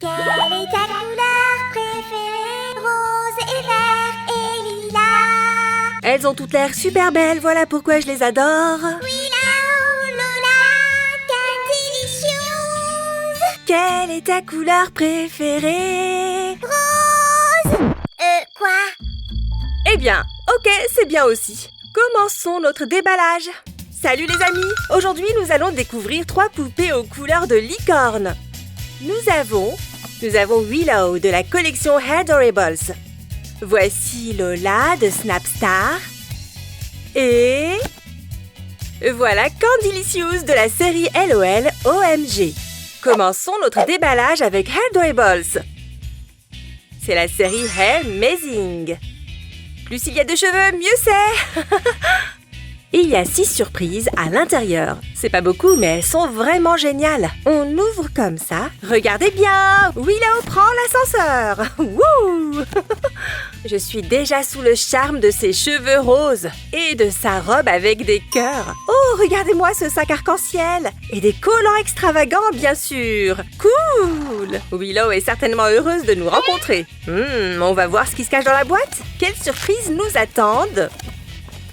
Quelle est ta couleur préférée? Rose et vert et lilas. Elles ont toutes l'air super belles, voilà pourquoi je les adore. Willow, Lola, Candelicious. Quelle est ta couleur préférée? Rose. Quoi? Eh bien, ok, c'est bien aussi. Commençons notre déballage. Salut les amis! Aujourd'hui, nous allons découvrir 3 poupées aux couleurs de licorne. Nous avons Willow de la collection Adorables. Voici Lola de Snapstar. Et voilà Candelicious de la série LOL OMG. Commençons notre déballage avec Adorables. C'est la série Amazing. Plus il y a de cheveux, mieux c'est. Il y a 6 surprises à l'intérieur. C'est pas beaucoup, mais elles sont vraiment géniales. On ouvre comme ça. Regardez bien! Willow prend l'ascenseur! Wouh! Je suis déjà sous le charme de ses cheveux roses et de sa robe avec des cœurs. Oh, regardez-moi ce sac arc-en-ciel! Et des collants extravagants, bien sûr! Cool! Willow est certainement heureuse de nous rencontrer. On va voir ce qui se cache dans la boîte. Quelles surprises nous attendent?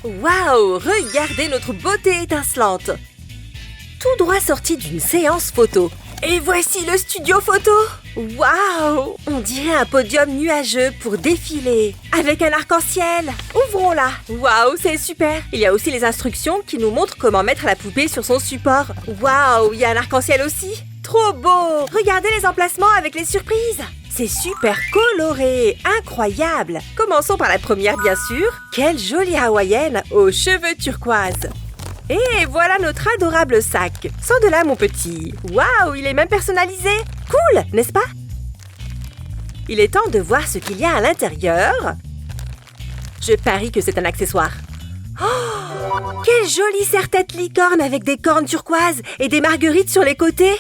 Waouh! Regardez notre beauté étincelante! Tout droit sorti d'une séance photo. Et voici le studio photo! Waouh! On dirait un podium nuageux pour défiler. Avec un arc-en-ciel. Ouvrons-la! Waouh, c'est super! Il y a aussi les instructions qui nous montrent comment mettre la poupée sur son support. Waouh! Il y a un arc-en-ciel aussi! Trop beau! Regardez les emplacements avec les surprises! C'est super coloré, incroyable. Commençons par la première, bien sûr. Quelle jolie hawaïenne aux cheveux turquoise. Et voilà notre adorable sac. Sors de là, mon petit. Waouh, il est même personnalisé. Cool, n'est-ce pas? Il est temps de voir ce qu'il y a à l'intérieur. Je parie que c'est un accessoire. Oh, quelle jolie serre-tête licorne avec des cornes turquoises et des marguerites sur les côtés.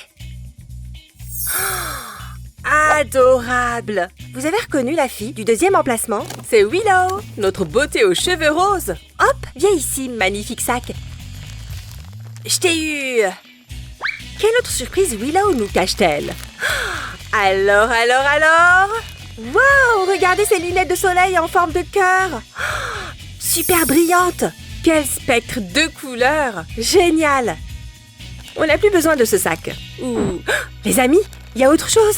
Adorable! Vous avez reconnu la fille du deuxième emplacement? C'est Willow, notre beauté aux cheveux roses. Hop, viens ici, magnifique sac. Je t'ai eu! Quelle autre surprise Willow nous cache-t-elle? Alors? Waouh, regardez ces lunettes de soleil en forme de cœur! Super brillantes! Quel spectre de couleurs! Génial! On n'a plus besoin de ce sac. Ouh, les amis, il y a autre chose!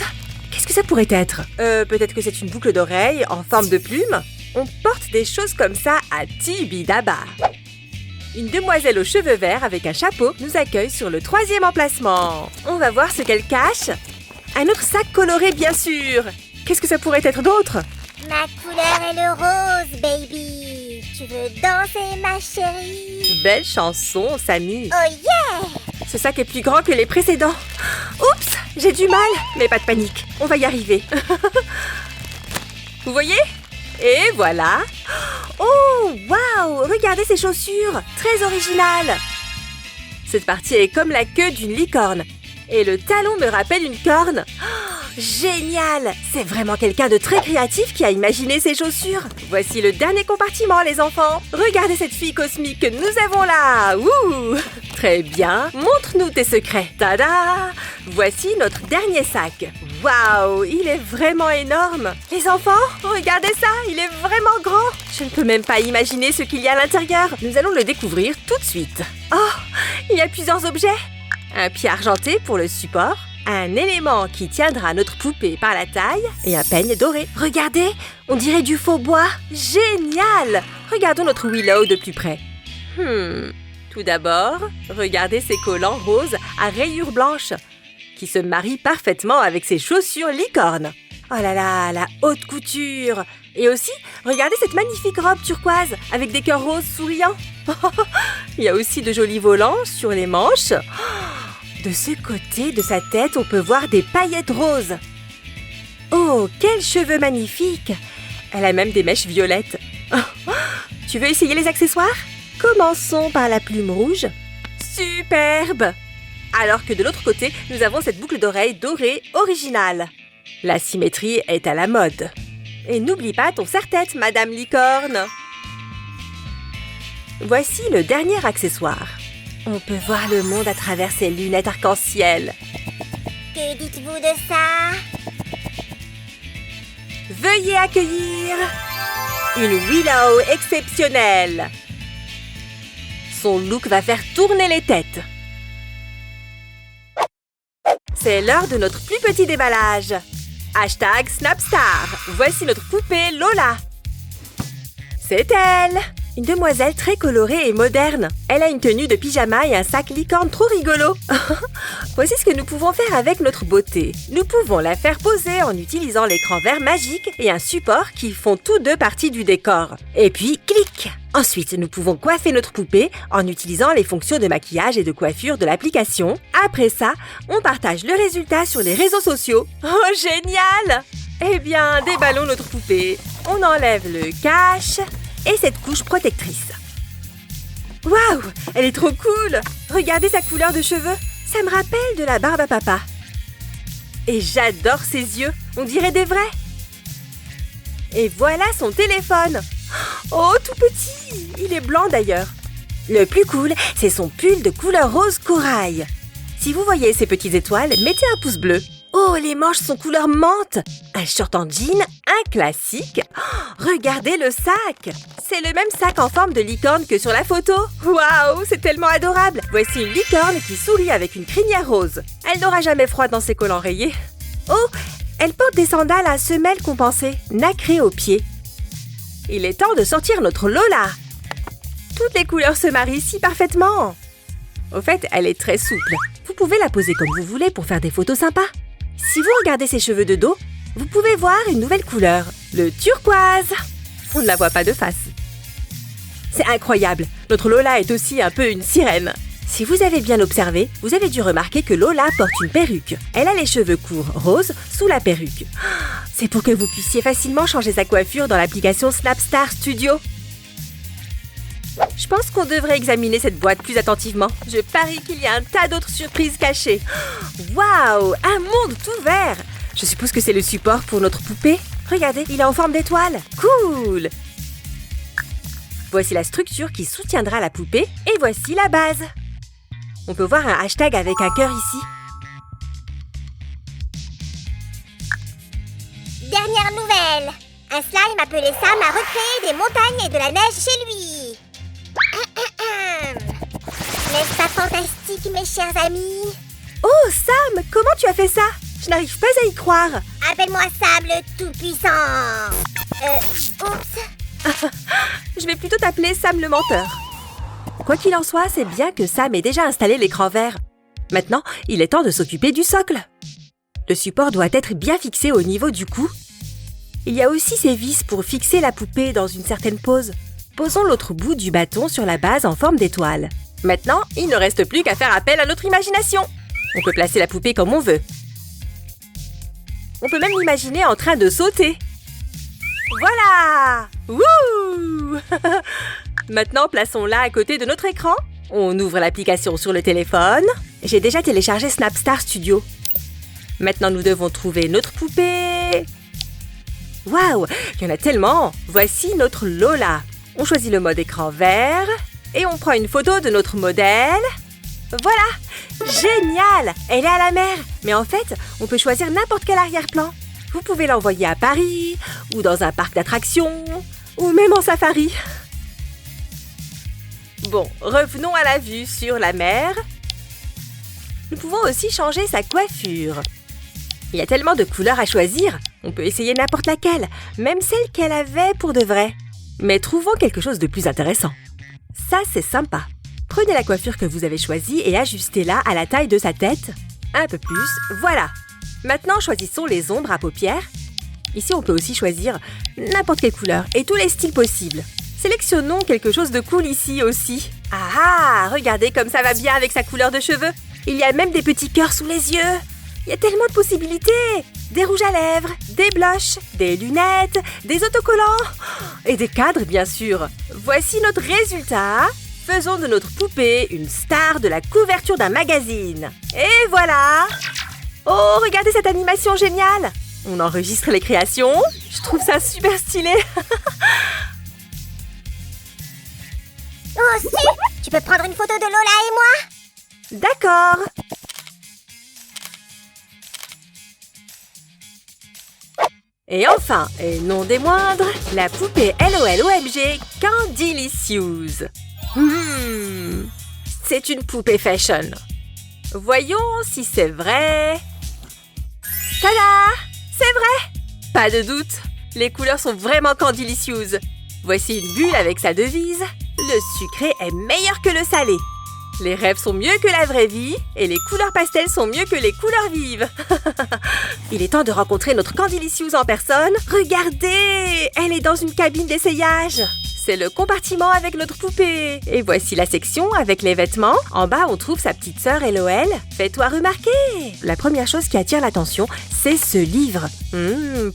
Qu'est-ce que ça pourrait être? Peut-être que c'est une boucle d'oreille en forme de plume? On porte des choses comme ça à Tibidaba. Une demoiselle aux cheveux verts avec un chapeau nous accueille sur le 3e emplacement. On va voir ce qu'elle cache. Un autre sac coloré, bien sûr. Qu'est-ce que ça pourrait être d'autre? Ma couleur est le rose, baby. Tu veux danser, ma chérie? Belle chanson, Samy. Oh yeah! Ce sac est plus grand que les précédents. Oups, j'ai du mal. Mais pas de panique, on va y arriver. Vous voyez? Et voilà. Oh, waouh! Regardez ces chaussures, très originales. Cette partie est comme la queue d'une licorne. Et le talon me rappelle une corne. Oh, génial! C'est vraiment quelqu'un de très créatif qui a imaginé ces chaussures. Voici le dernier compartiment, les enfants. Regardez cette fille cosmique que nous avons là. Ouh! Très bien. Montre-nous tes secrets. Tada! Voici notre dernier sac. Waouh! Il est vraiment énorme. Les enfants, regardez ça. Il est vraiment grand. Je ne peux même pas imaginer ce qu'il y a à l'intérieur. Nous allons le découvrir tout de suite. Oh! Il y a plusieurs objets. Un pied argenté pour le support, un élément qui tiendra notre poupée par la taille et un peigne doré. Regardez, on dirait du faux bois. Génial! Regardons notre Willow de plus près. Tout d'abord, regardez ces collants roses à rayures blanches qui se marient parfaitement avec ses chaussures licornes. Oh là là, la haute couture! Et aussi, regardez cette magnifique robe turquoise avec des cœurs roses souriants. Il y a aussi de jolis volants sur les manches. De ce côté de sa tête, on peut voir des paillettes roses. Oh, quels cheveux magnifiques! Elle a même des mèches violettes. Tu veux essayer les accessoires? Commençons par la plume rouge. Superbe! Alors que de l'autre côté, nous avons cette boucle d'oreille dorée originale. La symétrie est à la mode. Et n'oublie pas ton serre-tête, Madame Licorne. Voici le dernier accessoire. On peut voir le monde à travers ces lunettes arc-en-ciel. Que dites-vous de ça? Veuillez accueillir une Willow exceptionnelle. Son look va faire tourner les têtes. C'est l'heure de notre plus petit déballage. Hashtag Snapstar. Voici notre poupée Lola. C'est elle! Une demoiselle très colorée et moderne. Elle a une tenue de pyjama et un sac licorne trop rigolo. Voici ce que nous pouvons faire avec notre beauté. Nous pouvons la faire poser en utilisant l'écran vert magique et un support qui font tous deux partie du décor. Et puis, clic! Ensuite, nous pouvons coiffer notre poupée en utilisant les fonctions de maquillage et de coiffure de l'application. Après ça, on partage le résultat sur les réseaux sociaux. Oh, génial! Eh bien, déballons notre poupée. On enlève le cache et cette couche protectrice. Waouh! Elle est trop cool! Regardez sa couleur de cheveux. Ça me rappelle de la barbe à papa. Et j'adore ses yeux. On dirait des vrais. Et voilà son téléphone. Oh, tout petit! Il est blanc d'ailleurs. Le plus cool, c'est son pull de couleur rose corail. Si vous voyez ces petites étoiles, mettez un pouce bleu. Oh, les manches sont couleur menthe. Un short en jean, un classique. Oh, regardez le sac. C'est le même sac en forme de licorne que sur la photo. Waouh, c'est tellement adorable. Voici une licorne qui sourit avec une crinière rose. Elle n'aura jamais froid dans ses collants rayés. Oh, elle porte des sandales à semelles compensées, nacrées aux pieds. Il est temps de sortir notre Lola. Toutes les couleurs se marient si parfaitement. Au fait, elle est très souple. Vous pouvez la poser comme vous voulez pour faire des photos sympas. Si vous regardez ses cheveux de dos, vous pouvez voir une nouvelle couleur, le turquoise. On ne la voit pas de face. C'est incroyable, notre Lola est aussi un peu une sirène. Si vous avez bien observé, vous avez dû remarquer que Lola porte une perruque. Elle a les cheveux courts roses sous la perruque. C'est pour que vous puissiez facilement changer sa coiffure dans l'application Snapstar Studio. Je pense qu'on devrait examiner cette boîte plus attentivement. Je parie qu'il y a un tas d'autres surprises cachées. Waouh! Un monde tout vert! Je suppose que c'est le support pour notre poupée. Regardez, il est en forme d'étoile. Cool! Voici la structure qui soutiendra la poupée et voici la base. On peut voir un hashtag avec un cœur ici. Dernière nouvelle. Un slime appelé Sam a recréé des montagnes et de la neige chez lui. N'est-ce pas fantastique, mes chers amis? Oh, Sam! Comment tu as fait ça? Je n'arrive pas à y croire. Appelle-moi Sam le Tout-Puissant. Oups. Je vais plutôt t'appeler Sam le menteur. Quoi qu'il en soit, c'est bien que Sam ait déjà installé l'écran vert. Maintenant, il est temps de s'occuper du socle. Le support doit être bien fixé au niveau du cou. Il y a aussi ces vis pour fixer la poupée dans une certaine pose. Posons l'autre bout du bâton sur la base en forme d'étoile. Maintenant, il ne reste plus qu'à faire appel à notre imagination. On peut placer la poupée comme on veut. On peut même l'imaginer en train de sauter. Voilà! Wouh! Maintenant, plaçons-la à côté de notre écran. On ouvre l'application sur le téléphone. J'ai déjà téléchargé Snapstar Studio. Maintenant, nous devons trouver notre poupée. Waouh! Il y en a tellement! Voici notre Lola. On choisit le mode écran vert et on prend une photo de notre modèle. Voilà! Génial! Elle est à la mer. Mais en fait, on peut choisir n'importe quel arrière-plan. Vous pouvez l'envoyer à Paris, ou dans un parc d'attractions, ou même en safari. Bon, revenons à la vue sur la mer. Nous pouvons aussi changer sa coiffure. Il y a tellement de couleurs à choisir. On peut essayer n'importe laquelle, même celle qu'elle avait pour de vrai. Mais trouvons quelque chose de plus intéressant. Ça, c'est sympa. Prenez la coiffure que vous avez choisie et ajustez-la à la taille de sa tête. Un peu plus, voilà. Maintenant, choisissons les ombres à paupières. Ici, on peut aussi choisir n'importe quelle couleur et tous les styles possibles. Sélectionnons quelque chose de cool ici aussi. Ah, regardez comme ça va bien avec sa couleur de cheveux. Il y a même des petits cœurs sous les yeux. Il y a tellement de possibilités. Des rouges à lèvres, des blushs, des lunettes, des autocollants et des cadres, bien sûr. Voici notre résultat. Faisons de notre poupée une star de la couverture d'un magazine. Et voilà! Oh, regardez cette animation géniale! On enregistre les créations. Je trouve ça super stylé. Oh, si! Tu peux prendre une photo de Lola et moi? D'accord. Et enfin, et non des moindres, la poupée LOL-OMG Candylicious. C'est une poupée fashion. Voyons si c'est vrai. Tada! C'est vrai! Pas de doute, les couleurs sont vraiment Candylicious. Voici une bulle avec sa devise. Le sucré est meilleur que le salé. Les rêves sont mieux que la vraie vie et les couleurs pastel sont mieux que les couleurs vives. Il est temps de rencontrer notre Candylicious en personne. Regardez! Elle est dans une cabine d'essayage. C'est le compartiment avec notre poupée. Et voici la section avec les vêtements. En bas, on trouve sa petite sœur LOL. Fais-toi remarquer! La première chose qui attire l'attention, c'est ce livre.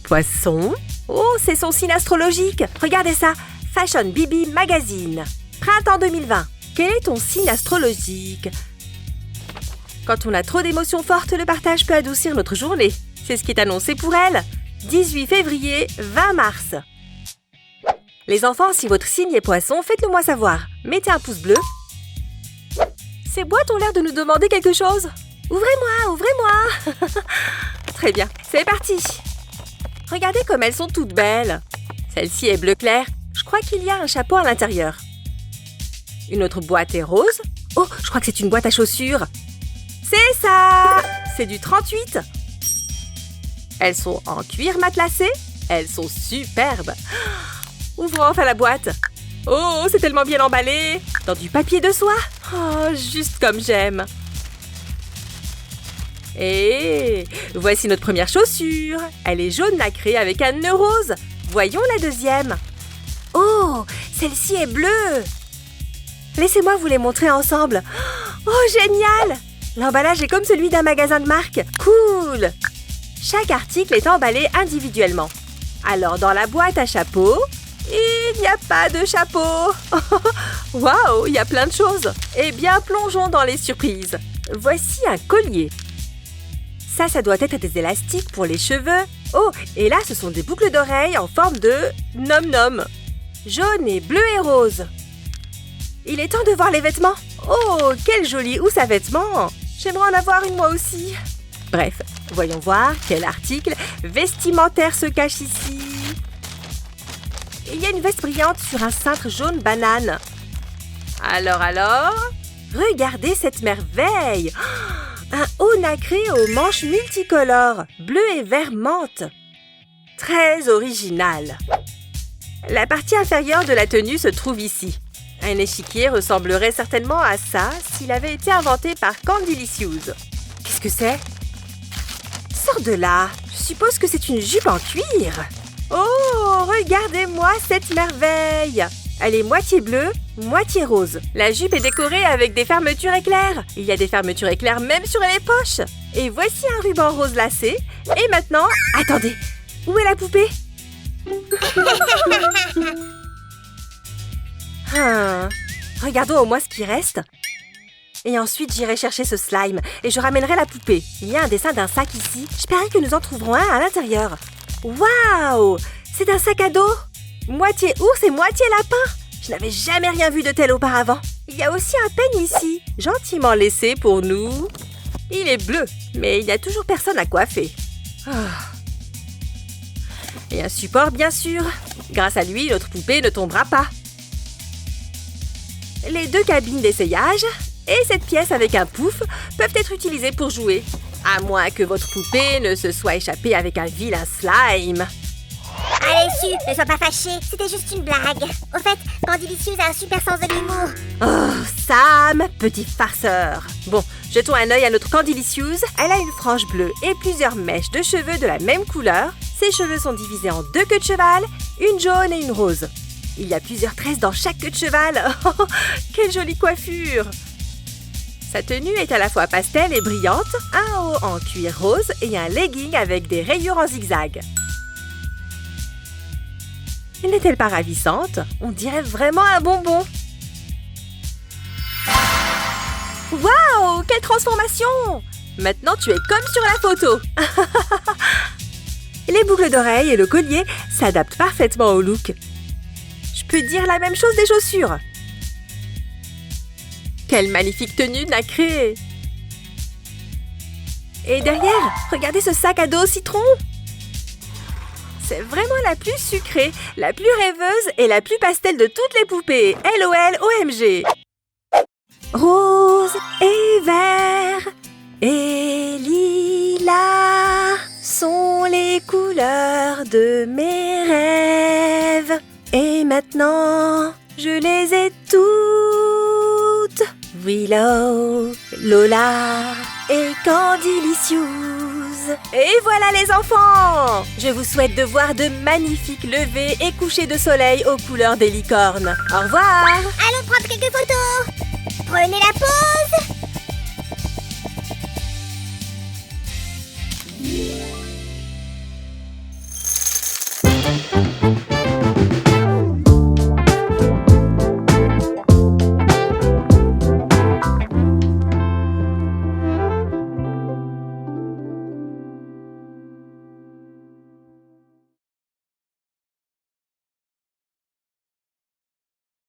Poisson. Oh, c'est son signe astrologique. Regardez ça. Fashion Bibi Magazine. Printemps 2020. Quel est ton signe astrologique? Quand on a trop d'émotions fortes, le partage peut adoucir notre journée. C'est ce qui est annoncé pour elle. 18 février, 20 mars. Les enfants, si votre signe est poisson, faites-le moi savoir. Mettez un pouce bleu. Ces boîtes ont l'air de nous demander quelque chose. Ouvrez-moi, ouvrez-moi. Très bien, c'est parti. Regardez comme elles sont toutes belles. Celle-ci est bleu clair. Je crois qu'il y a un chapeau à l'intérieur. Une autre boîte est rose. Oh, je crois que c'est une boîte à chaussures. C'est ça! C'est du 38. Elles sont en cuir matelassé. Elles sont superbes. Ouvrons enfin la boîte. Oh, c'est tellement bien emballé. Dans du papier de soie. Oh, juste comme j'aime. Et voici notre première chaussure. Elle est jaune nacrée avec un nœud rose. Voyons la deuxième. Oh, celle-ci est bleue. Laissez-moi vous les montrer ensemble. Oh, génial! L'emballage est comme celui d'un magasin de marque. Cool! Chaque article est emballé individuellement. Alors, dans la boîte à chapeau, il n'y a pas de chapeau. Waouh, il y a plein de choses. Eh bien, plongeons dans les surprises. Voici un collier. Ça doit être des élastiques pour les cheveux. Oh, et là, ce sont des boucles d'oreilles en forme de nom-nom. Jaune et bleu et rose. Il est temps de voir les vêtements. Oh, quel joli housse à vêtements. J'aimerais en avoir une moi aussi. Bref, voyons voir quel article vestimentaire se cache ici. Il y a une veste brillante sur un cintre jaune banane. Alors, regardez cette merveille. Un haut nacré aux manches multicolores, bleu et vert menthe. Très original. La partie inférieure de la tenue se trouve ici. Un échiquier ressemblerait certainement à ça s'il avait été inventé par Candylicious. Qu'est-ce que c'est? Sors de là! Je suppose que c'est une jupe en cuir. Oh, regardez-moi cette merveille! Elle est moitié bleue, moitié rose. La jupe est décorée avec des fermetures éclairs. Il y a des fermetures éclairs même sur les poches. Et voici un ruban rose lacé. Et maintenant... Attendez! Où est la poupée? Regardons au moins ce qui reste. Et ensuite, j'irai chercher ce slime et je ramènerai la poupée. Il y a un dessin d'un sac ici. Je parie que nous en trouverons un à l'intérieur. Waouh! C'est un sac à dos. Moitié ours et moitié lapin. Je n'avais jamais rien vu de tel auparavant. Il y a aussi un peigne ici, gentiment laissé pour nous. Il est bleu, mais il n'y a toujours personne à coiffer. Et un support, bien sûr. Grâce à lui, notre poupée ne tombera pas. Les deux cabines d'essayage et cette pièce avec un pouf peuvent être utilisées pour jouer. À moins que votre poupée ne se soit échappée avec un vilain slime. Allez, Su, ne sois pas fâché, c'était juste une blague. Au fait, Candylicious a un super sens de l'humour. Oh, Sam, petit farceur. Bon, jetons un œil à notre Candylicious. Elle a une frange bleue et plusieurs mèches de cheveux de la même couleur. Ses cheveux sont divisés en deux queues de cheval, une jaune et une rose. Il y a plusieurs tresses dans chaque queue de cheval. Oh, quelle jolie coiffure! Sa tenue est à la fois pastel et brillante, un haut en cuir rose et un legging avec des rayures en zigzag. N'est-elle pas ravissante? On dirait vraiment un bonbon. Waouh! Quelle transformation! Maintenant, tu es comme sur la photo. Les boucles d'oreilles et le collier s'adaptent parfaitement au look. Je peux dire la même chose des chaussures. Quelle magnifique tenue nacrée! Et derrière, regardez ce sac à dos au citron. c'est vraiment la plus sucrée, la plus rêveuse et la plus pastel de toutes les poupées. LOL, OMG. Rose et vert et lilas sont les couleurs de mes rêves. Et maintenant, je les ai toutes. Willow, Lola et Candylicious. Et voilà les enfants! Je vous souhaite de voir de magnifiques levées et couchers de soleil aux couleurs des licornes. Au revoir! Allons prendre quelques photos. Prenez la pause.